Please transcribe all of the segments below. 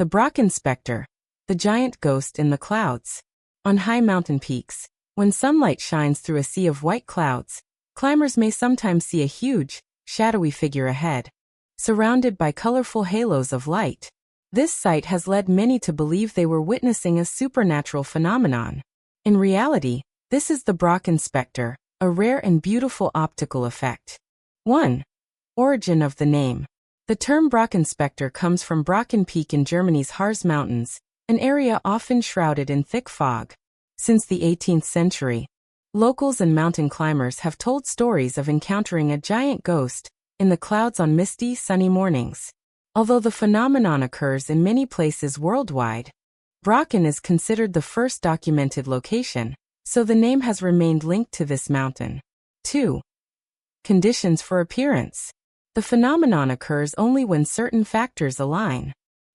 The Brocken Specter, the giant ghost in the clouds. On high mountain peaks, when sunlight shines through a sea of white clouds, climbers may sometimes see a huge, shadowy figure ahead, surrounded by colorful halos of light. This sight has led many to believe they were witnessing a supernatural phenomenon. In reality, this is the Brocken Specter, a rare and beautiful optical effect. 1. Origin of the name. The term Brocken Specter comes from Brocken Peak in Germany's Harz Mountains, an area often shrouded in thick fog. Since the 18th century, locals and mountain climbers have told stories of encountering a giant ghost in the clouds on misty, sunny mornings. Although the phenomenon occurs in many places worldwide, Brocken is considered the first documented location, so the name has remained linked to this mountain. 2. Conditions for appearance. The phenomenon occurs only when certain factors align.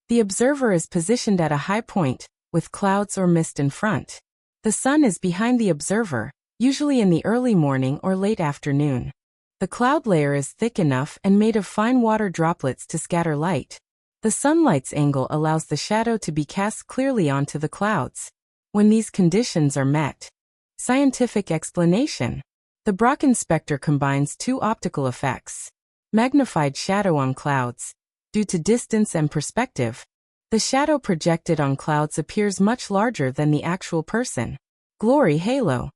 The observer is positioned at a high point, with clouds or mist in front. The sun is behind the observer, usually in the early morning or late afternoon. The cloud layer is thick enough and made of fine water droplets to scatter light. The sunlight's angle allows the shadow to be cast clearly onto the clouds. When these conditions are met. Scientific explanation. The Brocken Specter combines two optical effects. Magnified shadow on clouds. Due to distance and perspective, the shadow projected on clouds appears much larger than the actual person. Glory halo.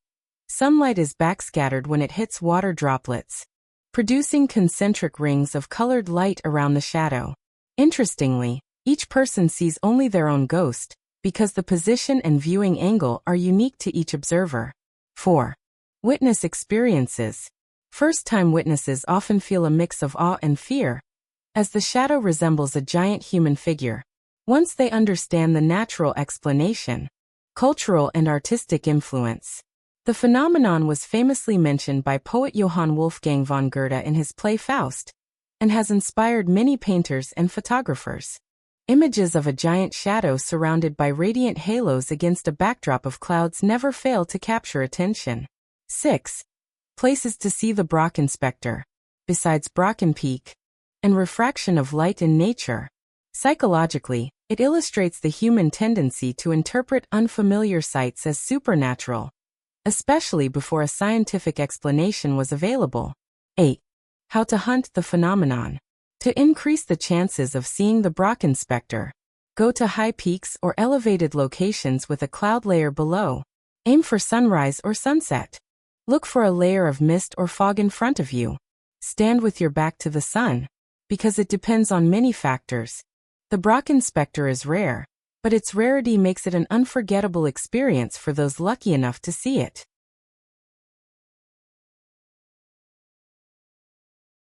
Sunlight is backscattered when it hits water droplets, producing concentric rings of colored light around the shadow. Interestingly, each person sees only their own ghost, because the position and viewing angle are unique to each observer. 4. Witness experiences. First-time witnesses often feel a mix of awe and fear, as the shadow resembles a giant human figure. Once they understand the natural explanation, cultural and artistic influence. The phenomenon was famously mentioned by poet Johann Wolfgang von Goethe in his play Faust, and has inspired many painters and photographers. Images of a giant shadow surrounded by radiant halos against a backdrop of clouds never fail to capture attention. 6. Places to see the Brocken Specter. Besides Brocken Peak and refraction of light in nature, psychologically, it illustrates the human tendency to interpret unfamiliar sights as supernatural, especially before a scientific explanation was available. 8. How to hunt the phenomenon. To increase the chances of seeing the Brocken Specter, go to high peaks or elevated locations with a cloud layer below. Aim for sunrise or sunset. Look for a layer of mist or fog in front of you. Stand with your back to the sun, because it depends on many factors. The Brocken Specter is rare, but its rarity makes it an unforgettable experience for those lucky enough to see it.